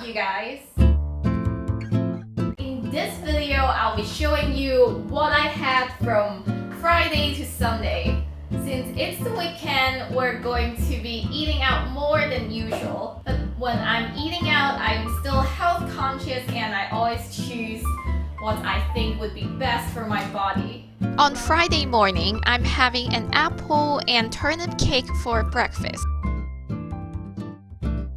you guys! In this video, I'll be showing you what I had from Friday to Sunday. Since it's the weekend, we're going to be eating out more than usual. But when I'm eating out, I'm still health conscious and I always choose what I think would be best for my body. On Friday morning, I'm having an apple and turnip cake for breakfast.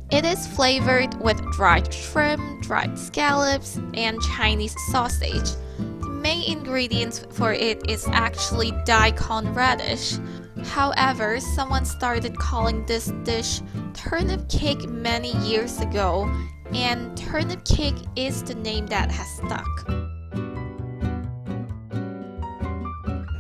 It is flavored with dried shrimp, dried scallops, and Chinese sausage. The main ingredients for it is actually daikon radish. However, someone started calling this dish turnip cake many years ago, and turnip cake is the name that has stuck.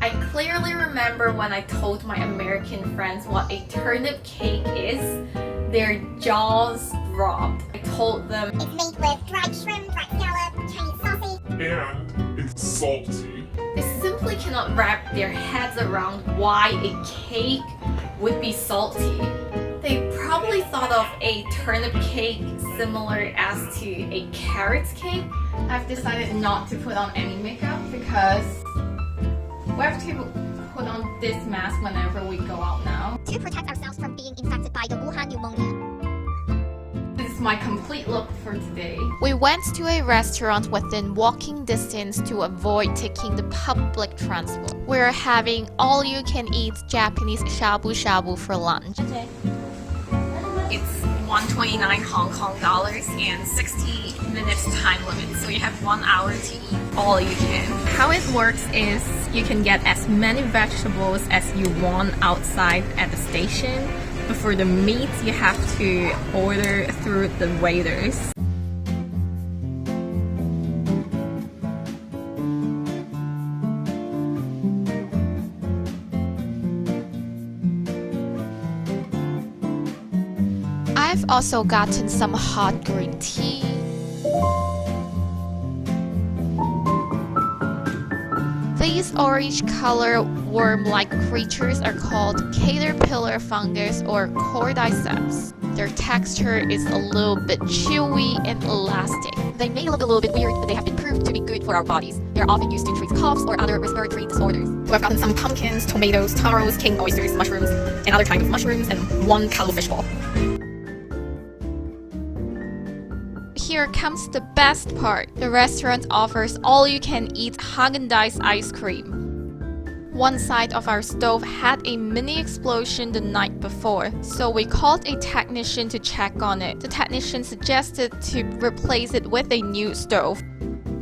I clearly remember when I told my American friends what a turnip cake is, their jaws dropped. I told them it's made with dried shrimp, dried scallop, Chinese sausage, and it's salty. They simply cannot wrap their heads around why a cake would be salty. They probably thought of a turnip cake similar as to a carrot cake. I've decided not to put on any makeup because we have to put on this mask whenever we go out now. to protect ourselves from being infected by the Wuhan pneumonia. This is my complete look for today. We went to a restaurant within walking distance to avoid taking the public transport. We're having all-you-can-eat Japanese shabu shabu for lunch. It's 129 Hong Kong dollars and 60 minutes time limit, so you have 1 hour to eat all you can. How it works is you can get as many vegetables as you want outside at the station, but for the meat you have to order through the waiters. I've also gotten some hot green tea. These orange-color worm-like creatures are called caterpillar fungus or cordyceps. Their texture is a little bit chewy and elastic. They may look a little bit weird, but they have been proved to be good for our bodies. They're often used to treat coughs or other respiratory disorders. We've gotten some pumpkins, tomatoes, taros, king oysters, mushrooms, and other kinds of mushrooms, and 1 cuttlefish ball. Here comes the best part. The restaurant offers all-you-can-eat Haagen-Dazs ice cream. One side of our stove had a mini explosion the night before, so we called a technician to check on it. The technician suggested to replace it with a new stove.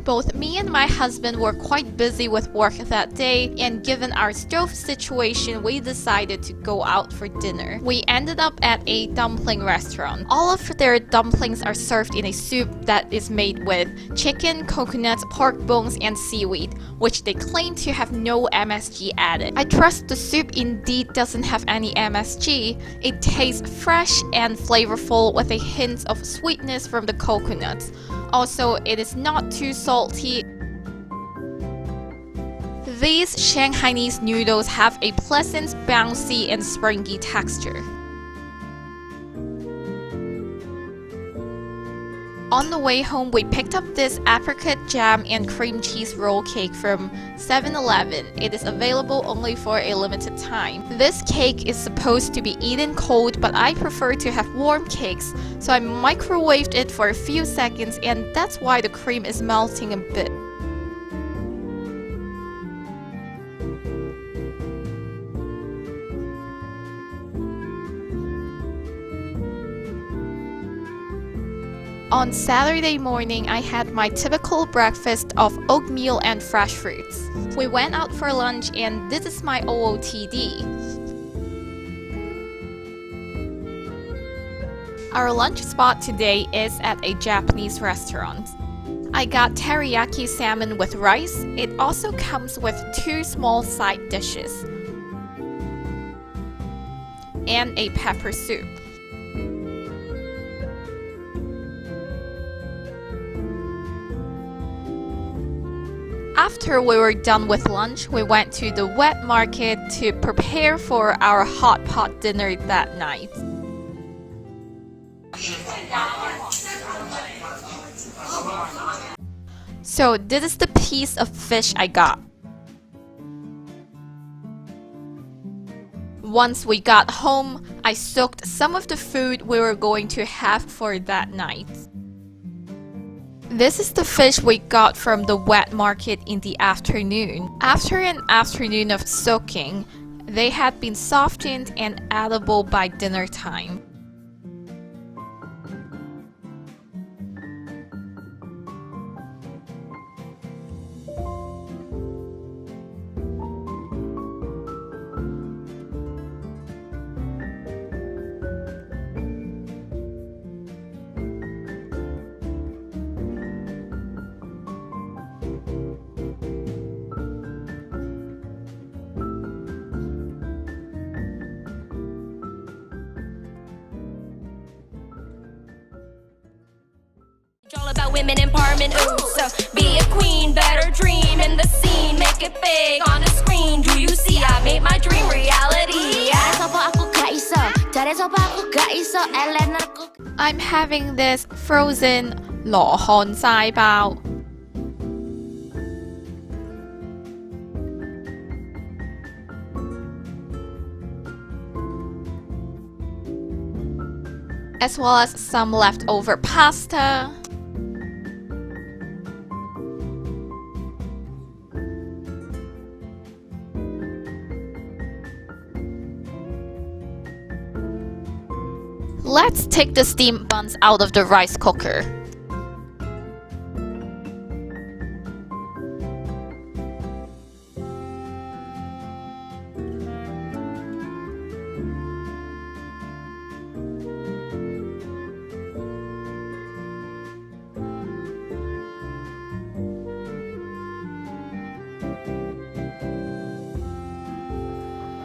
Both me and my husband were quite busy with work that day, and given our stove situation, we decided to go out for dinner. We ended up at a dumpling restaurant. All of their dumplings are served in a soup that is made with chicken, coconuts, pork bones, and seaweed, which they claim to have no MSG added. I trust the soup indeed doesn't have any MSG. It tastes fresh and flavorful with a hint of sweetness from the coconuts. Also, it is not too salty. These Shanghainese noodles have a pleasant, bouncy, and springy texture. On the way home, we picked up this apricot jam and cream cheese roll cake from 7-Eleven. It is available only for a limited time. This cake is supposed to be eaten cold, but I prefer to have warm cakes, so I microwaved it for a few seconds, and that's why the cream is melting a bit. On Saturday morning, I had my typical breakfast of oatmeal and fresh fruits. We went out for lunch, and this is my OOTD. Our lunch spot today is at a Japanese restaurant. I got teriyaki salmon with rice. It also comes with 2 small side dishes and a pepper soup. After we were done with lunch, we went to the wet market to prepare for our hot pot dinner that night. So this is the piece of fish I got. Once we got home, I soaked some of the food we were going to have for that night. This is the fish we got from the wet market in the afternoon. After an afternoon of soaking, they had been softened and edible by dinner time. It's all about women empowerment, ooh, so be a queen, better dream in the scene, make it big on the screen. Do you see I made my dream reality? I'm having this frozen 羅漢齋包. As well as some leftover pasta. Let's take the steamed buns out of the rice cooker.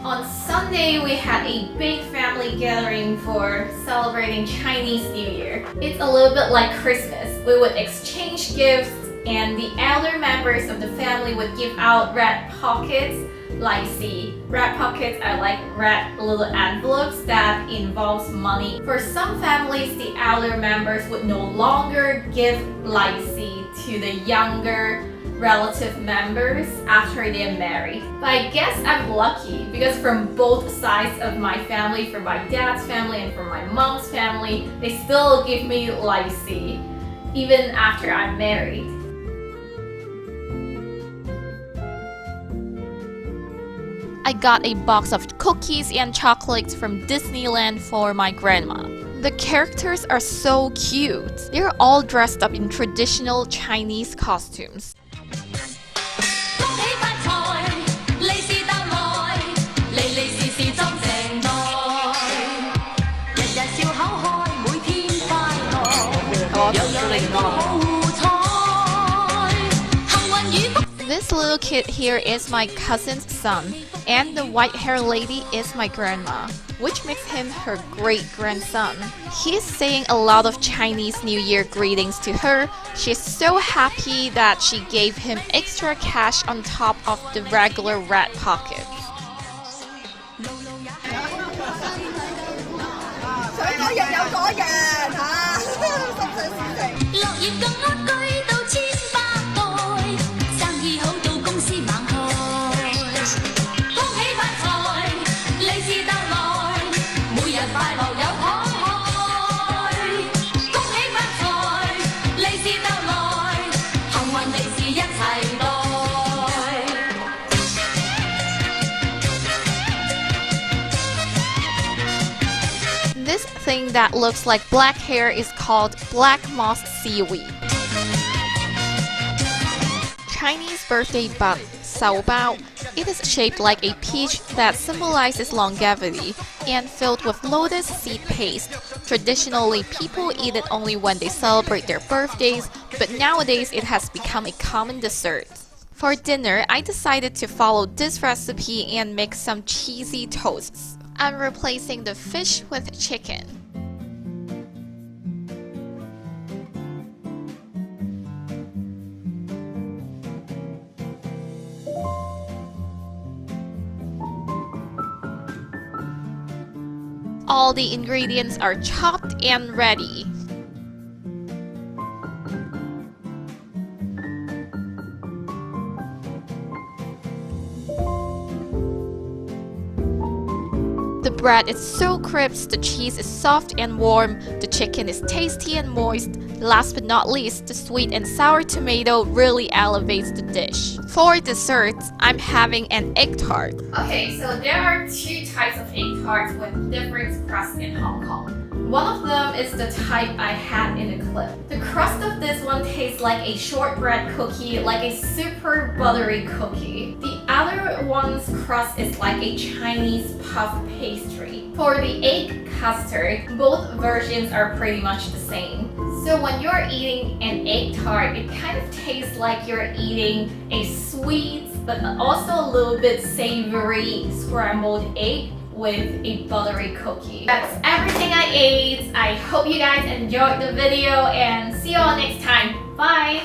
On Sunday, we had a big family gathering for celebrating Chinese New Year. It's a little bit like Christmas. We would exchange gifts and the elder members of the family would give out red pockets. Like see, red pockets are like red little envelopes that involves money. For some families, the elder members would no longer give lychee to the younger relative members after they're married. But I guess I'm lucky because from both sides of my family, from my dad's family and from my mom's family, they still give me lychee even after I'm married. I got a box of cookies and chocolates from Disneyland for my grandma. The characters are so cute. They're all dressed up in traditional Chinese costumes. This little kid here is my cousin's son, and the white-haired lady is my grandma, which makes him her great-grandson. He's saying a lot of Chinese New Year greetings to her. She's so happy that she gave him extra cash on top of the regular red pocket. This thing that looks like black hair is called black moss seaweed. Chinese birthday bun, 手包. It is shaped like a peach that symbolizes longevity and filled with lotus seed paste. Traditionally, people eat it only when they celebrate their birthdays, but nowadays it has become a common dessert. For dinner, I decided to follow this recipe and make some cheesy toasts. I'm replacing the fish with chicken. All the ingredients are chopped and ready. bread is so crisp, the cheese is soft and warm, the chicken is tasty and moist. Last but not least, the sweet and sour tomato really elevates the dish. For desserts, I'm having an egg tart. Okay, so there are two types of egg tarts with different crusts in Hong Kong. One of them is the type I had in the clip. The crust of this one tastes like a shortbread cookie, like a super buttery cookie. The other one's crust is like a Chinese puff pastry. For the egg custard, both versions are pretty much the same. So when you're eating an egg tart, it kind of tastes like you're eating a sweet but also a little bit savory scrambled egg with a buttery cookie. That's everything I ate. I hope you guys enjoyed the video and see you all next time. Bye!